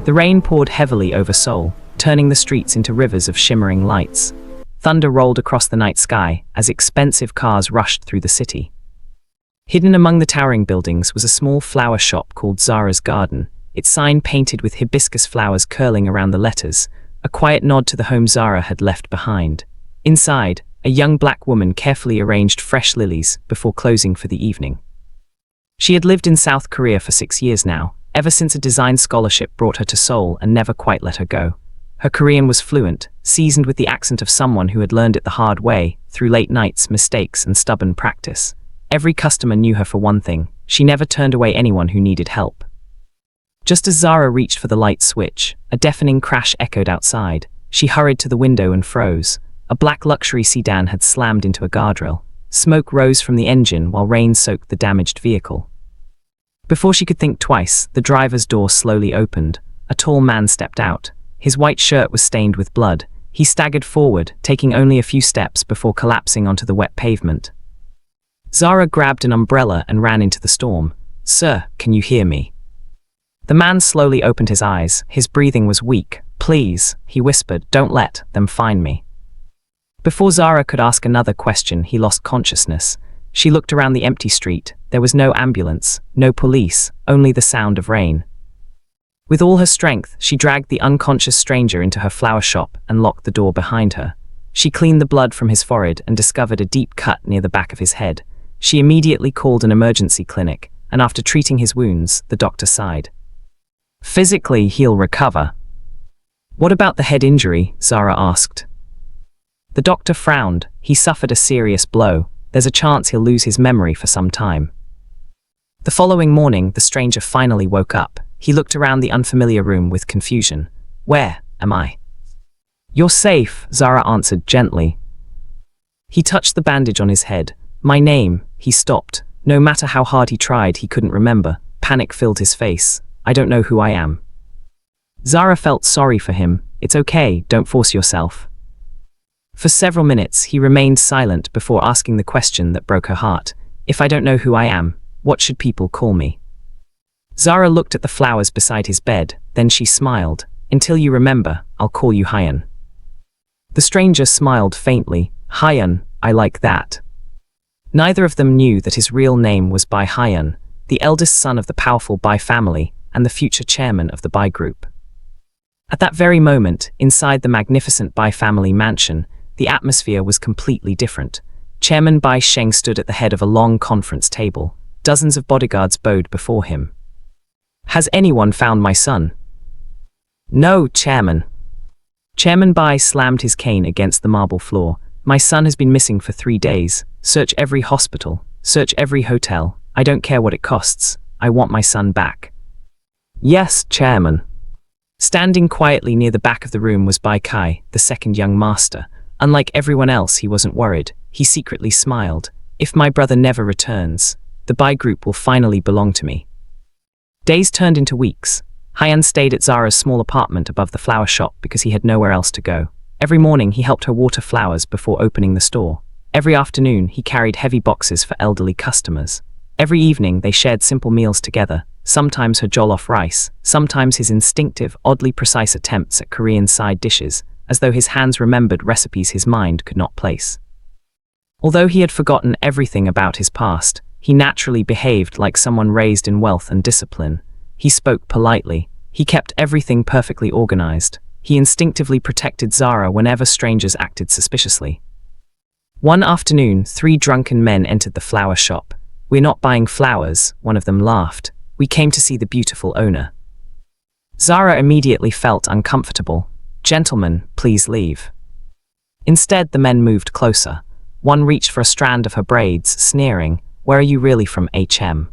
The rain poured heavily over Seoul, turning the streets into rivers of shimmering lights. Thunder rolled across the night sky as expensive cars rushed through the city. Hidden among the towering buildings was a small flower shop called Zara's Garden, its sign painted with hibiscus flowers curling around the letters, a quiet nod to the home Zara had left behind. Inside, a young black woman carefully arranged fresh lilies before closing for the evening. She had lived in South Korea for 6 years now, ever since a design scholarship brought her to Seoul and never quite let her go. Her Korean was fluent, seasoned with the accent of someone who had learned it the hard way, through late nights, mistakes, and stubborn practice. Every customer knew her for one thing: she never turned away anyone who needed help. Just as Zara reached for the light switch, a deafening crash echoed outside. She hurried to the window and froze. A black luxury sedan had slammed into a guardrail. Smoke rose from the engine while rain soaked the damaged vehicle. Before she could think twice, the driver's door slowly opened. A tall man stepped out. His white shirt was stained with blood. He staggered forward, taking only a few steps before collapsing onto the wet pavement. Zara grabbed an umbrella and ran into the storm. "Sir, can you hear me?" The man slowly opened his eyes. His breathing was weak. "Please," he whispered, "don't let them find me." Before Zara could ask another question, he lost consciousness. She looked around the empty street. There was no ambulance, no police, only the sound of rain. With all her strength, she dragged the unconscious stranger into her flower shop and locked the door behind her. She cleaned the blood from his forehead and discovered a deep cut near the back of his head. She immediately called an emergency clinic, and after treating his wounds, the doctor sighed. "Physically, he'll recover." "What about the head injury?" Zara asked. The doctor frowned. "He suffered a serious blow. There's a chance he'll lose his memory for some time." The following morning, the stranger finally woke up. He looked around the unfamiliar room with confusion. "Where am I?" "You're safe," Zara answered gently. He touched the bandage on his head. "My name." He stopped. No matter how hard he tried, he couldn't remember. Panic filled his face. "I don't know who I am." Zara felt sorry for him. "It's okay, don't force yourself." For several minutes, he remained silent before asking the question that broke her heart. "If I don't know who I am, what should people call me?" Zara looked at the flowers beside his bed, then she smiled. "Until you remember, I'll call you Hyun." The stranger smiled faintly. "Hyun, I like that." Neither of them knew that his real name was Bai Hyun, the eldest son of the powerful Bai family and the future chairman of the Bai Group. At that very moment, inside the magnificent Bai family mansion, the atmosphere was completely different. Chairman Bai Sheng stood at the head of a long conference table. Dozens of bodyguards bowed before him. "Has anyone found my son?" "No, Chairman." Chairman Bai slammed his cane against the marble floor. "My son has been missing for 3 days. Search every hospital. Search every hotel. I don't care what it costs. I want my son back." "Yes, Chairman." Standing quietly near the back of the room was Bai Kai, the second young master. Unlike everyone else, he wasn't worried. He secretly smiled. "If my brother never returns, the Bai Group will finally belong to me." Days turned into weeks. Hyun stayed at Zara's small apartment above the flower shop because he had nowhere else to go. Every morning he helped her water flowers before opening the store. Every afternoon he carried heavy boxes for elderly customers. Every evening they shared simple meals together, sometimes her jollof rice, sometimes his instinctive, oddly precise attempts at Korean side dishes, as though his hands remembered recipes his mind could not place. Although he had forgotten everything about his past, he naturally behaved like someone raised in wealth and discipline. He spoke politely. He kept everything perfectly organized. He instinctively protected Zara whenever strangers acted suspiciously. One afternoon, 3 drunken men entered the flower shop. "We're not buying flowers," one of them laughed. "We came to see the beautiful owner." Zara immediately felt uncomfortable. "Gentlemen, please leave." Instead, the men moved closer. One reached for a strand of her braids, sneering, "Where are you really from, HM?"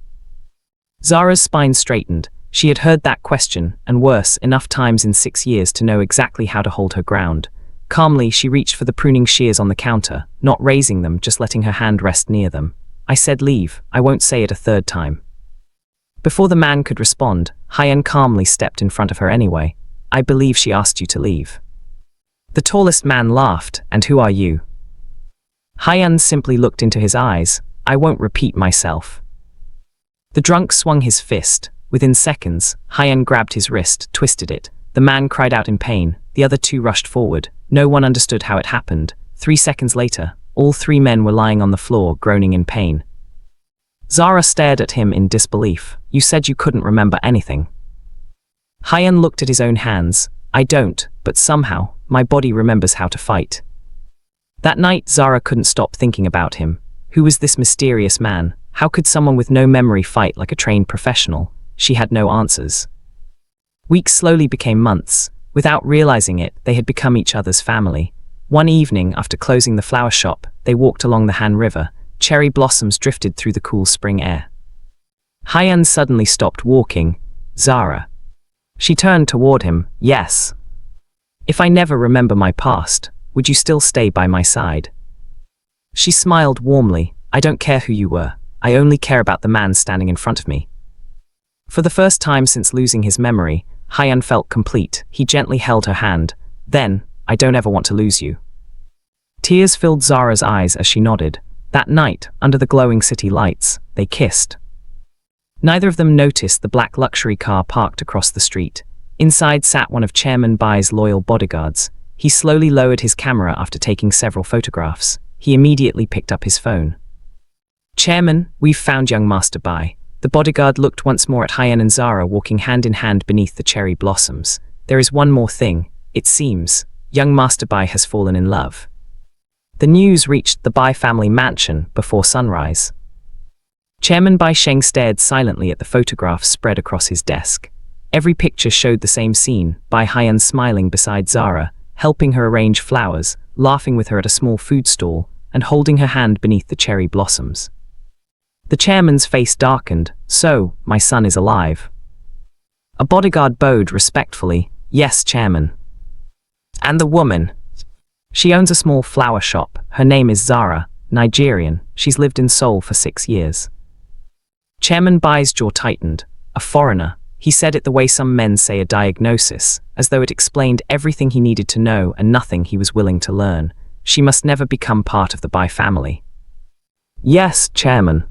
Zara's spine straightened. She had heard that question, and worse, enough times in 6 years to know exactly how to hold her ground. Calmly, she reached for the pruning shears on the counter, not raising them, just letting her hand rest near them. "I said leave. I won't say it a third time." Before the man could respond, Hyun calmly stepped in front of her anyway. "I believe she asked you to leave." The tallest man laughed. "And who are you?" Hyun simply looked into his eyes. "I won't repeat myself." The drunk swung his fist. Within seconds, Hyun grabbed his wrist, twisted it. The man cried out in pain. The other two rushed forward. No one understood how it happened. 3 seconds later, all 3 men were lying on the floor, groaning in pain. Zara stared at him in disbelief. You said you couldn't remember anything. Hyun looked at his own hands. I don't, but somehow, my body remembers how to fight. That night, Zara couldn't stop thinking about him. Who was this mysterious man? How could someone with no memory fight like a trained professional? She had no answers. Weeks slowly became months. Without realizing it, they had become each other's family. One evening, after closing the flower shop, they walked along the Han River. Cherry blossoms drifted through the cool spring air. Hyun suddenly stopped walking. Zara. She turned toward him. Yes. If I never remember my past, would you still stay by my side? She smiled warmly. I don't care who you were. I only care about the man standing in front of me. For the first time since losing his memory, Hyun felt complete. He gently held her hand. Then, I don't ever want to lose you. Tears filled Zara's eyes as she nodded. That night, under the glowing city lights, they kissed. Neither of them noticed the black luxury car parked across the street. Inside sat one of Chairman Bai's loyal bodyguards. He slowly lowered his camera after taking several photographs. He immediately picked up his phone. Chairman, we've found young Master Bai. The bodyguard looked once more at Hyun and Zara walking hand in hand beneath the cherry blossoms. There is one more thing. It seems, young Master Bai has fallen in love. The news reached the Bai family mansion before sunrise. Chairman Bai Sheng stared silently at the photographs spread across his desk. Every picture showed the same scene, Bai Hyun smiling beside Zara, helping her arrange flowers, laughing with her at a small food stall, and holding her hand beneath the cherry blossoms. The chairman's face darkened. So, my son is alive. A bodyguard bowed respectfully. Yes, Chairman. And the woman? She owns a small flower shop. Her name is Zara, Nigerian. She's lived in Seoul for 6 years. Chairman Bai's jaw tightened. A foreigner. He said it the way some men say a diagnosis, as though it explained everything he needed to know and nothing he was willing to learn. She must never become part of the Bai family. Yes, Chairman.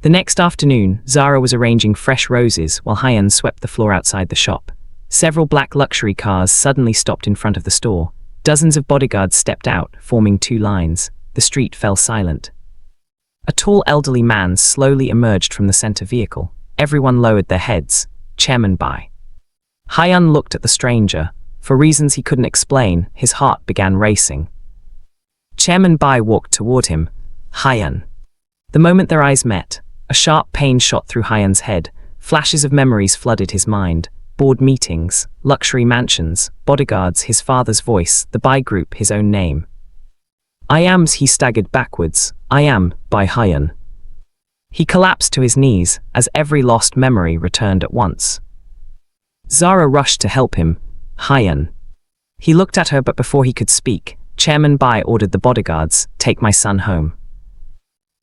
The next afternoon, Zara was arranging fresh roses while Hyun swept the floor outside the shop. Several black luxury cars suddenly stopped in front of the store. Dozens of bodyguards stepped out, forming 2 lines. The street fell silent. A tall elderly man slowly emerged from the center vehicle. Everyone lowered their heads. Chairman Bai. Hyun looked at the stranger. For reasons he couldn't explain, his heart began racing. Chairman Bai walked toward him. Hyun. The moment their eyes met, a sharp pain shot through Hyun's head. Flashes of memories flooded his mind. Board meetings, luxury mansions, bodyguards, his father's voice, the Bai Group, his own name. He staggered backwards. I am Bai Hyun. He collapsed to his knees as every lost memory returned at once. Zara rushed to help him. Hyun. He looked at her, but before he could speak, Chairman Bai ordered the bodyguards, take my son home.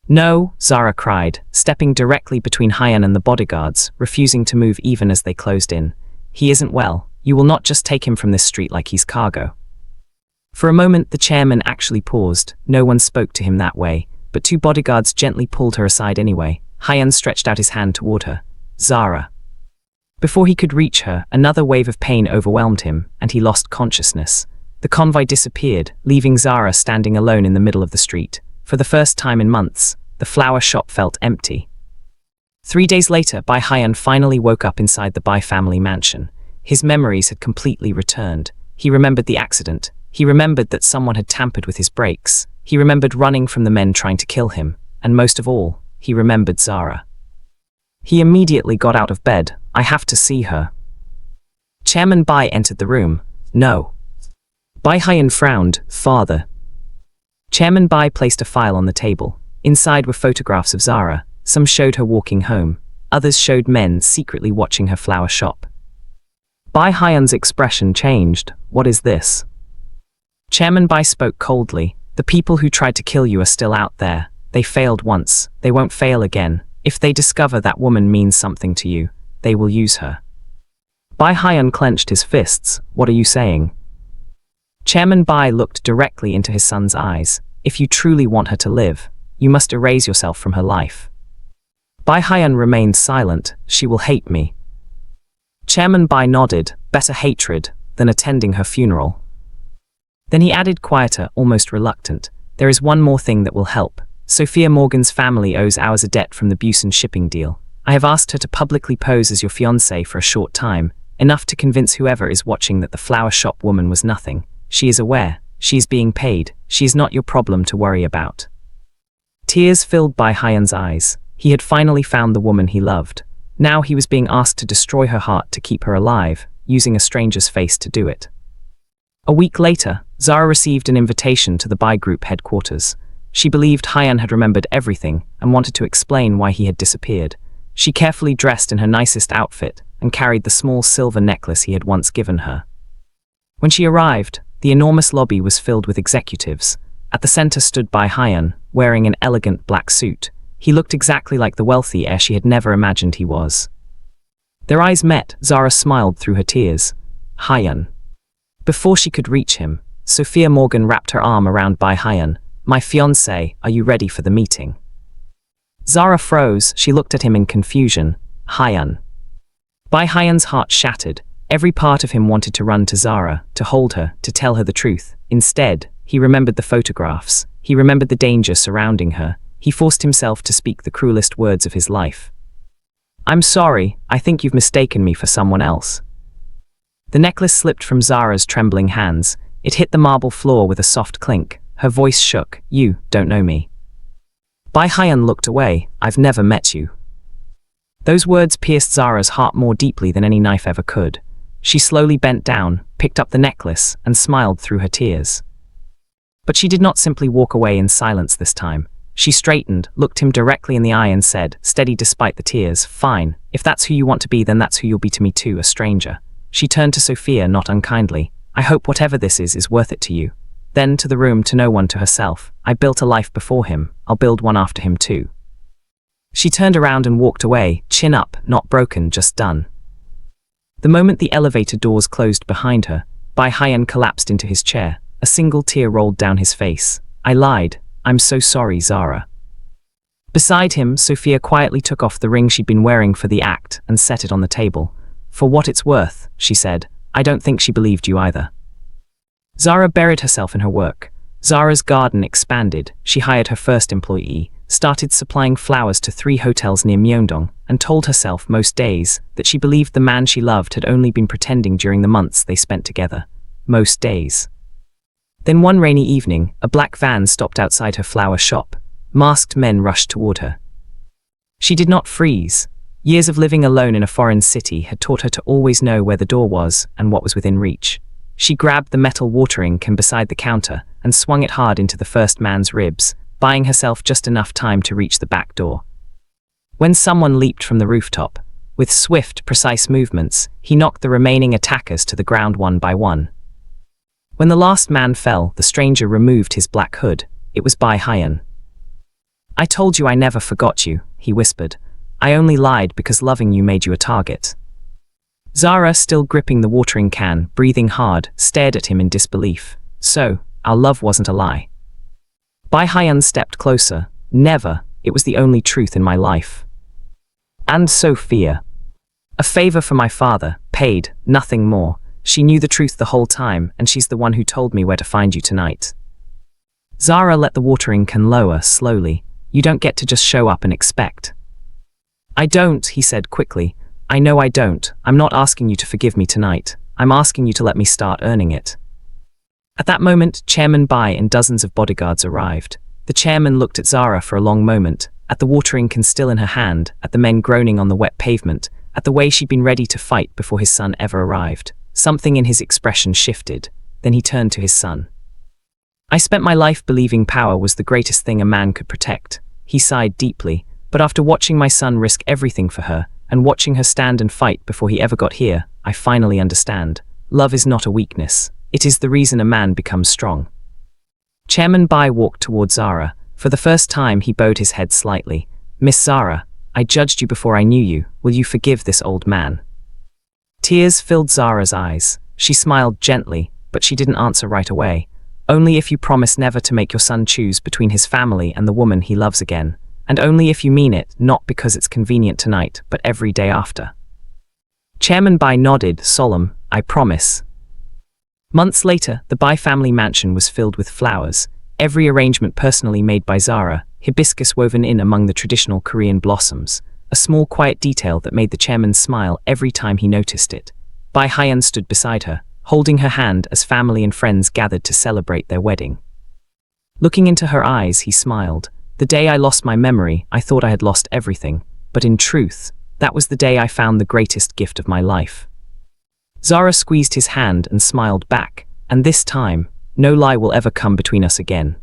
No, Zara cried, stepping directly between Hyun and the bodyguards, refusing to move even as they closed in. He isn't well. You will not just take him from this street like he's cargo. For a moment, the chairman actually paused. No one spoke to him that way, but 2 bodyguards gently pulled her aside anyway. Hyun stretched out his hand toward her. Zara. Before he could reach her, another wave of pain overwhelmed him, and he lost consciousness. The convoy disappeared, leaving Zara standing alone in the middle of the street. For the first time in months, the flower shop felt empty. 3 days later, Bai Hyun finally woke up inside the Bai family mansion. His memories had completely returned. He remembered the accident. He remembered that someone had tampered with his brakes. He remembered running from the men trying to kill him. And most of all, he remembered Zara. He immediately got out of bed. I have to see her. Chairman Bai entered the room. No. Bai Hyun frowned. Father. Chairman Bai placed a file on the table. Inside were photographs of Zara. Some showed her walking home. Others showed men secretly watching her flower shop. Bai Hyun's expression changed. What is this? Chairman Bai spoke coldly. The people who tried to kill you are still out there. They failed once. They won't fail again. If they discover that woman means something to you, they will use her. Bai Hyun clenched his fists. What are you saying? Chairman Bai looked directly into his son's eyes. If you truly want her to live, you must erase yourself from her life. Bai Hyun remained silent. She will hate me. Chairman Bai nodded, better hatred than attending her funeral. Then he added quieter, almost reluctant, there is one more thing that will help. Sophia Morgan's family owes ours a debt from the Busan shipping deal. I have asked her to publicly pose as your fiancé for a short time, enough to convince whoever is watching that the flower shop woman was nothing. She is aware. She is being paid. She is not your problem to worry about. Tears filled Bai Hyun's eyes. He had finally found the woman he loved. Now he was being asked to destroy her heart to keep her alive, using a stranger's face to do it. A week later, Zara received an invitation to the Bai Group headquarters. She believed Hyun had remembered everything and wanted to explain why he had disappeared. She carefully dressed in her nicest outfit and carried the small silver necklace he had once given her. When she arrived, the enormous lobby was filled with executives. At the center stood Bai Hyun, wearing an elegant black suit. He looked exactly like the wealthy heir she had never imagined he was. Their eyes met. Zara smiled through her tears. Hyun. Before she could reach him, Sophia Morgan wrapped her arm around Bai Hyun. My fiancé, are you ready for the meeting? Zara froze. She looked at him in confusion. Hyun. Bai Hyun's heart shattered. Every part of him wanted to run to Zara, to hold her, to tell her the truth. Instead, he remembered the photographs. He remembered the danger surrounding her. He forced himself to speak the cruelest words of his life. I'm sorry, I think you've mistaken me for someone else. The necklace slipped from Zara's trembling hands. It hit the marble floor with a soft clink. Her voice shook. You don't know me. Bai Hyun looked away. I've never met you. Those words pierced Zara's heart more deeply than any knife ever could. She slowly bent down, picked up the necklace, and smiled through her tears. But she did not simply walk away in silence this time. She straightened, looked him directly in the eye and said, steady despite the tears, fine, if that's who you want to be then that's who you'll be to me too, a stranger. She turned to Sophia not unkindly. I hope whatever this is worth it to you. Then to the room, to no one, to herself. I built a life before him. I'll build one after him too. She turned around and walked away, chin up, not broken, just done. The moment the elevator doors closed behind her, Bai Hyun collapsed into his chair. A single tear rolled down his face. I lied. I'm so sorry, Zara. Beside him, Sophia quietly took off the ring she'd been wearing for the act and set it on the table. For what it's worth, she said, I don't think she believed you either. Zara buried herself in her work. Zara's garden expanded. She hired her first employee, started supplying flowers to 3 hotels near Myeongdong, and told herself most days that she believed the man she loved had only been pretending during the months they spent together. Most days. Then one rainy evening, a black van stopped outside her flower shop. Masked men rushed toward her. She did not freeze. Years of living alone in a foreign city had taught her to always know where the door was and what was within reach. She grabbed the metal watering can beside the counter and swung it hard into the first man's ribs, buying herself just enough time to reach the back door. When someone leaped from the rooftop, with swift, precise movements, he knocked the remaining attackers to the ground one by one. When the last man fell, the stranger removed his black hood. It was Bai Hyun. I told you I never forgot you, he whispered. I only lied because loving you made you a target. Zara, still gripping the watering can, breathing hard, stared at him in disbelief. So, our love wasn't a lie. Bai Hyun stepped closer. Never. It was the only truth in my life. And Sophia. A favor for my father, paid, nothing more. She knew the truth the whole time, and she's the one who told me where to find you tonight. Zara let the watering can lower slowly. You don't get to just show up and expect. I don't, he said quickly. I know I don't. I'm not asking you to forgive me tonight. I'm asking you to let me start earning it. At that moment, Chairman Bai and dozens of bodyguards arrived. The chairman looked at Zara for a long moment, at the watering can still in her hand, at the men groaning on the wet pavement, at the way she'd been ready to fight before his son ever arrived. Something in his expression shifted. Then he turned to his son. I spent my life believing power was the greatest thing a man could protect. He sighed deeply, but after watching my son risk everything for her, and watching her stand and fight before he ever got here, I finally understand. Love is not a weakness. It is the reason a man becomes strong. Chairman Bai walked toward Zara. For the first time, he bowed his head slightly. Miss Zara, I judged you before I knew you. Will you forgive this old man? Tears filled Zara's eyes. She smiled gently, but she didn't answer right away. Only if you promise never to make your son choose between his family and the woman he loves again. And only if you mean it, not because it's convenient tonight, but every day after. Chairman Bai nodded, solemn, I promise. Months later, the Bai family mansion was filled with flowers, every arrangement personally made by Zara, hibiscus woven in among the traditional Korean blossoms, a small quiet detail that made the chairman smile every time he noticed it. Bai Hyun stood beside her, holding her hand as family and friends gathered to celebrate their wedding. Looking into her eyes, he smiled. The day I lost my memory, I thought I had lost everything, but in truth, that was the day I found the greatest gift of my life. Zara squeezed his hand and smiled back, and this time, no lie will ever come between us again.